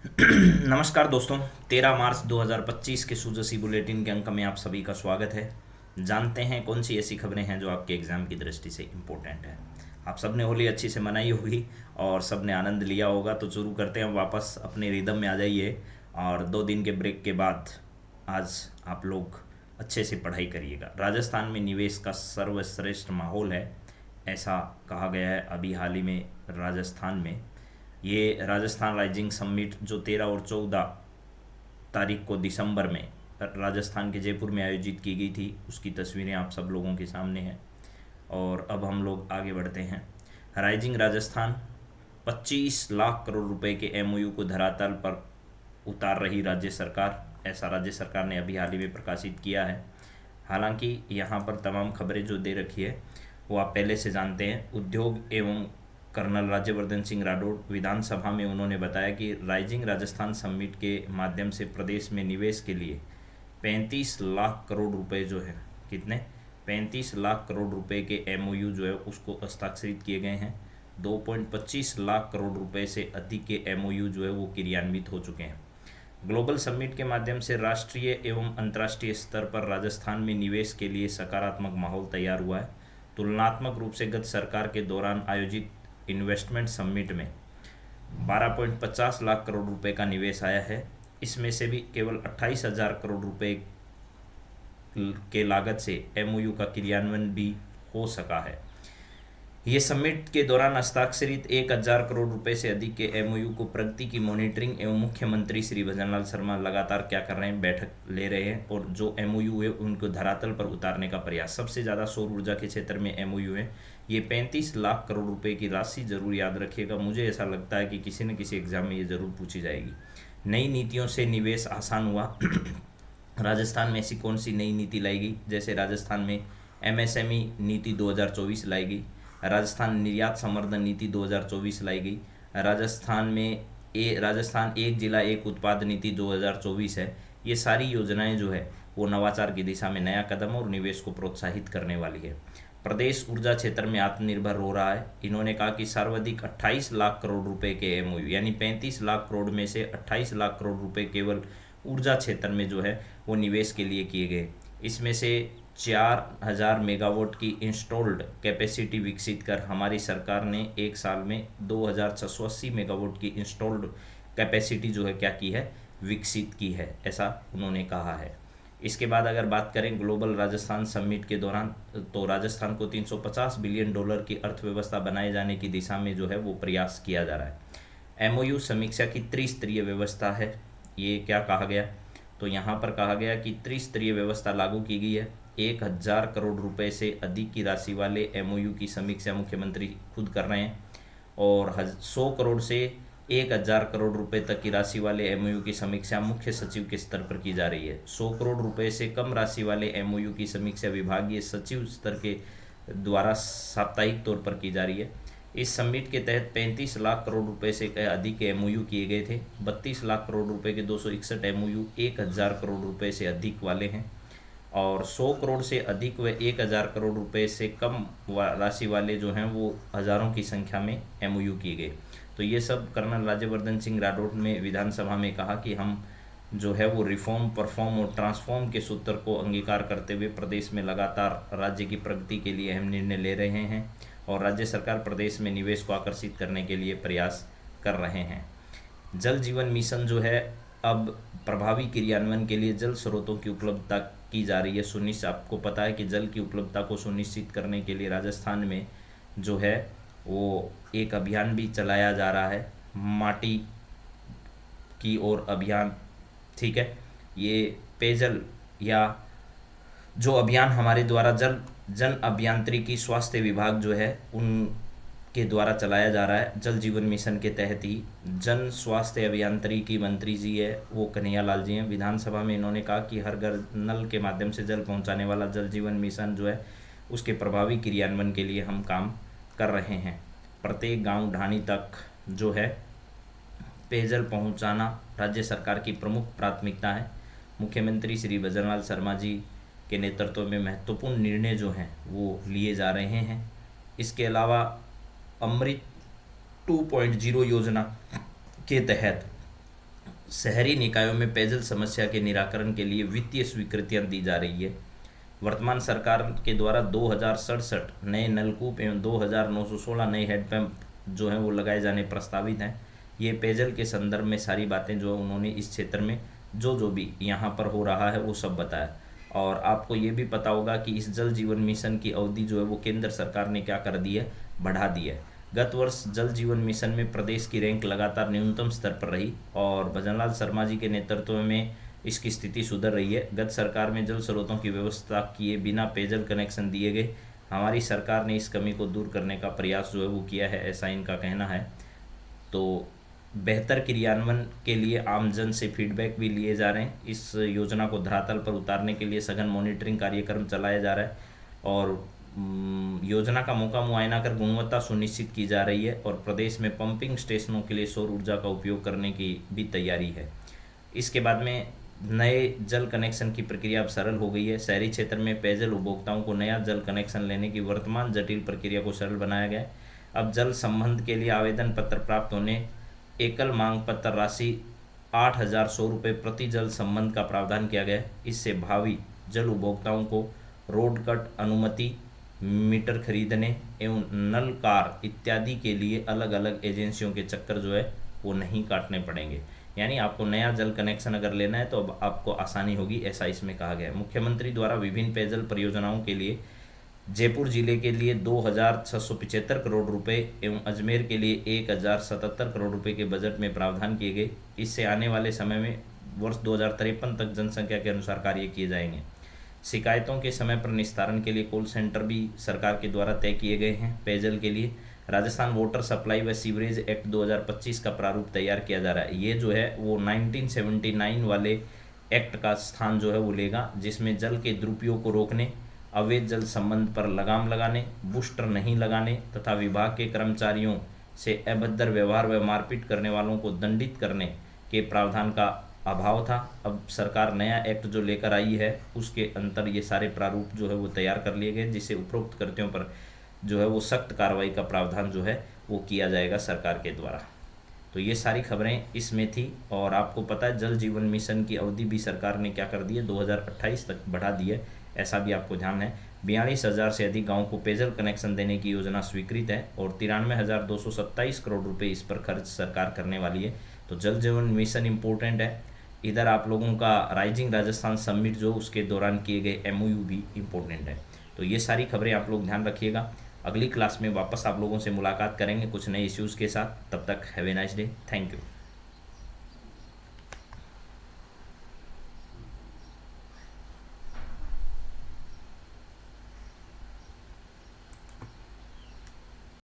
नमस्कार दोस्तों। 13 मार्च 2025 के सुजसी बुलेटिन के अंक में आप सभी का स्वागत है। जानते हैं कौन सी ऐसी खबरें हैं जो आपके एग्ज़ाम की दृष्टि से इम्पोर्टेंट है। आप सब ने होली अच्छी से मनाई होगी और सब ने आनंद लिया होगा। तो शुरू करते हैं, वापस अपने रिदम में आ जाइए और 2 दिन के ब्रेक के बाद आज आप लोग अच्छे से पढ़ाई करिएगा। राजस्थान में निवेश का सर्वश्रेष्ठ माहौल है, ऐसा कहा गया है अभी हाल ही में राजस्थान में। ये राजस्थान राइजिंग समिट जो 13 और 14 तारीख को दिसंबर में राजस्थान के जयपुर में आयोजित की गई थी, उसकी तस्वीरें आप सब लोगों के सामने हैं। और अब हम लोग आगे बढ़ते हैं। राइजिंग राजस्थान 25 लाख करोड़ रुपए के एमओयू को धरातल पर उतार रही राज्य सरकार, ऐसा राज्य सरकार ने अभी हाल ही में प्रकाशित किया है। हालांकि यहाँ पर तमाम खबरें जो दे रखी है वो आप पहले से जानते हैं। उद्योग एवं कर्नल राज्यवर्धन सिंह राठौड़ विधानसभा में उन्होंने बताया कि राइजिंग राजस्थान समिट के माध्यम से प्रदेश में निवेश के लिए 35 लाख करोड़ रुपए जो है, कितने 35 लाख करोड़ रुपए के एमओयू जो है उसको हस्ताक्षरित किए गए हैं। 2.25 लाख करोड़ रुपए से अधिक के एमओयू जो है वो क्रियान्वित हो चुके हैं। ग्लोबल समिट के माध्यम से राष्ट्रीय एवं अंतर्राष्ट्रीय स्तर पर राजस्थान में निवेश के लिए सकारात्मक माहौल तैयार हुआ है। तुलनात्मक रूप से गत सरकार के दौरान आयोजित इन्वेस्टमेंट समिट में 12.50 लाख करोड़ रुपए का निवेश आया है। इसमें से भी केवल 28,000 करोड़ रुपए के लागत से एमओयू का क्रियान्वयन भी हो सका है। ये समिट के दौरान हस्ताक्षरित 1,000 करोड़ रुपए से अधिक के एमओयू को प्रगति की मॉनिटरिंग एवं मुख्यमंत्री श्री भजनलाल शर्मा लगातार क्या कर रहे हैं, बैठक ले रहे हैं और जो एमओयू है उनको धरातल पर उतारने का प्रयास। सबसे ज़्यादा सौर ऊर्जा के क्षेत्र में एमओयू है। ये 35 लाख करोड़ रुपए की राशि जरूर याद रखिएगा। मुझे ऐसा लगता है कि किसी न किसी एग्जाम में ये जरूर पूछी जाएगी। नई नीतियों से निवेश आसान हुआ। राजस्थान में ऐसी कौन सी नई नीति लाई गई? जैसे राजस्थान में एमएसएमई नीति 2024 लाई गई, राजस्थान निर्यात संवर्धन नीति 2024 लाई गई, राजस्थान एक जिला एक उत्पाद नीति 2024 है। ये सारी योजनाएं जो है वो नवाचार की दिशा में नया कदम और निवेश को प्रोत्साहित करने वाली है। प्रदेश ऊर्जा क्षेत्र में आत्मनिर्भर हो रहा है। इन्होंने कहा कि सर्वाधिक 28 लाख करोड़ रुपए के एमओयू, यानी 35 लाख करोड़ में से 28 लाख करोड़ रुपए केवल ऊर्जा क्षेत्र में जो है वो निवेश के लिए किए गए। इसमें से 4,000 मेगावाट की इंस्टॉल्ड कैपेसिटी विकसित कर हमारी सरकार ने एक साल में 2,680 मेगावाट की इंस्टॉल्ड कैपेसिटी जो है क्या की है, विकसित की है, ऐसा उन्होंने कहा है। इसके बाद अगर बात करें ग्लोबल राजस्थान समिट के दौरान, तो राजस्थान को $350 बिलियन की अर्थव्यवस्था बनाए जाने की दिशा में जो है वो प्रयास किया जा रहा है। एमओयू समीक्षा की त्रिस्तरीय व्यवस्था है। ये क्या कहा गया? तो यहाँ पर कहा गया कि त्रिस्तरीय व्यवस्था लागू की गई है। 1,000 करोड़ रुपए से अधिक की राशि वाले एमओयू की समीक्षा मुख्यमंत्री खुद कर रहे हैं और 100 करोड़ से 1,000 करोड़ रुपए तक की राशि वाले एमओयू की समीक्षा मुख्य सचिव के स्तर पर की जा रही है। 100 करोड़ रुपए से कम राशि वाले एमओयू की समीक्षा विभागीय सचिव स्तर के द्वारा साप्ताहिक तौर पर की जा रही है। इस समिट के तहत 35 लाख करोड़ रुपए से अधिक एमओयू किए गए थे। 32 लाख करोड़ रुपए के 261 एमओयू 1,000 करोड़ रुपए से अधिक वाले हैं और 100 करोड़ से अधिक व 1,000 करोड़ रुपए से कम राशि वाले जो हैं वो हज़ारों की संख्या में एमओयू किए गए। तो ये सब कर्नल राज्यवर्धन सिंह राठौड़ ने विधानसभा में कहा कि हम जो है वो रिफॉर्म, परफॉर्म और ट्रांसफॉर्म के सूत्र को अंगीकार करते हुए प्रदेश में लगातार राज्य की प्रगति के लिए अहम निर्णय ले रहे हैं और राज्य सरकार प्रदेश में निवेश को आकर्षित करने के लिए प्रयास कर रहे हैं। जल जीवन मिशन जो है अब प्रभावी क्रियान्वयन के लिए जल स्रोतों की उपलब्धता की जा रही है सुनिश्चित। आपको पता है कि जल की उपलब्धता को सुनिश्चित करने के लिए राजस्थान में जो है वो एक अभियान भी चलाया जा रहा है, माटी की ओर अभियान। ठीक है, ये पेयजल या जो अभियान हमारे द्वारा जन अभियांत्रिकी स्वास्थ्य विभाग जो है उनके द्वारा चलाया जा रहा है। जल जीवन मिशन के तहत ही जन स्वास्थ्य अभियांत्रिकी मंत्री जी है वो कन्हैया लाल जी हैं। विधानसभा में इन्होंने कहा कि हर घर नल के माध्यम से जल पहुंचाने वाला जल जीवन मिशन जो है उसके प्रभावी क्रियान्वयन के लिए हम काम कर रहे हैं। प्रत्येक गांव ढाणी तक जो है पेयजल पहुंचाना राज्य सरकार की प्रमुख प्राथमिकता है। मुख्यमंत्री श्री भजनलाल शर्मा जी के नेतृत्व में महत्वपूर्ण निर्णय जो हैं वो लिए जा रहे हैं। इसके अलावा अमृत 2.0 योजना के तहत शहरी निकायों में पेयजल समस्या के निराकरण के लिए वित्तीय स्वीकृतियां दी जा रही है। वर्तमान सरकार के द्वारा 2067 नए नलकूप एवं 2916 नए हैंडपंप जो हैं वो लगाए जाने प्रस्तावित हैं। ये पेयजल के संदर्भ में सारी बातें जो है उन्होंने इस क्षेत्र में जो भी यहाँ पर हो रहा है वो सब बताया। और आपको ये भी पता होगा कि इस जल जीवन मिशन की अवधि जो है वो केंद्र सरकार ने क्या कर दी है, बढ़ा दी है। गत वर्ष जल जीवन मिशन में प्रदेश की रैंक लगातार न्यूनतम स्तर पर रही और भजनलाल शर्मा जी के नेतृत्व में इसकी स्थिति सुधर रही है। गत सरकार में जल स्रोतों की व्यवस्था किए बिना पेयजल कनेक्शन दिए गए। हमारी सरकार ने इस कमी को दूर करने का प्रयास जो है वो किया है, ऐसा इनका कहना है। तो बेहतर क्रियान्वयन के लिए आमजन से फीडबैक भी लिए जा रहे हैं। इस योजना को धरातल पर उतारने के लिए सघन मॉनिटरिंग कार्यक्रम चलाया जा रहा है और योजना का मौका मुआयना कर गुणवत्ता सुनिश्चित की जा रही है और प्रदेश में पंपिंग स्टेशनों के लिए सौर ऊर्जा का उपयोग करने की भी तैयारी है। इसके बाद में नए जल कनेक्शन की प्रक्रिया अब सरल हो गई है। शहरी क्षेत्र में पेयजल उपभोक्ताओं को नया जल कनेक्शन लेने की वर्तमान जटिल प्रक्रिया को सरल बनाया गया है। अब जल संबंध के लिए आवेदन पत्र प्राप्त होने एकल मांग पत्र राशि 8,100 रुपये प्रति जल संबंध का प्रावधान किया गया है। इससे भावी जल उपभोक्ताओं को रोड कट अनुमति, मीटर खरीदने एवं नल कार इत्यादि के लिए अलग अलग एजेंसियों के चक्कर जो है वो नहीं काटने पड़ेंगे। यानी आपको नया जल कनेक्शन अगर लेना है तो अब आपको आसानी होगी, ऐसा इसमें कहा गया है। मुख्यमंत्री द्वारा विभिन्न पेयजल परियोजनाओं के लिए जयपुर जिले के लिए 2,675 करोड़ रुपए एवं अजमेर के लिए 1,077 करोड़ रुपए के बजट में प्रावधान किए गए। इससे आने वाले समय में वर्ष 2053 तक जनसंख्या के अनुसार कार्य किए जाएंगे। शिकायतों के समय पर निस्तारण के लिए कॉल सेंटर भी सरकार के द्वारा तय किए गए हैं। पेयजल के लिए राजस्थान वाटर सप्लाई व सीवरेज एक्ट 2025 का प्रारूप तैयार किया जा रहा है। ये जो है वो 1979 वाले एक्ट का स्थान जो है वो लेगा, जिसमें जल के दुरुपयोग को रोकने, अवैध जल संबंध पर लगाम लगाने, बूस्टर नहीं लगाने तथा विभाग के कर्मचारियों से अभद्र व्यवहार व मारपीट करने वालों को दंडित करने के प्रावधान का अभाव था। अब सरकार नया एक्ट जो लेकर आई है उसके अंतर ये सारे प्रारूप जो है वो तैयार कर लिए गए, जिससे उपरोक्त कृत्यों पर जो है वो सख्त कार्रवाई का प्रावधान जो है वो किया जाएगा सरकार के द्वारा। तो ये सारी खबरें इसमें थी। और आपको पता है जल जीवन मिशन की अवधि भी सरकार ने क्या कर दी है, 2028 तक बढ़ा दी है, ऐसा भी आपको ध्यान है। 42,000 से अधिक गाँव को पेयजल कनेक्शन देने की योजना स्वीकृत है और 93,227 करोड़ रुपये इस पर खर्च सरकार करने वाली है। तो जल जीवन मिशन इम्पोर्टेंट है। इधर आप लोगों का राइजिंग राजस्थान समिट जो उसके दौरान किए गए MOU भी इम्पोर्टेंट है। तो ये सारी खबरें आप लोग ध्यान रखिएगा। अगली क्लास में वापस आप लोगों से मुलाकात करेंगे कुछ नए इश्यूज़ के साथ। तब तक have a nice day. Thank you.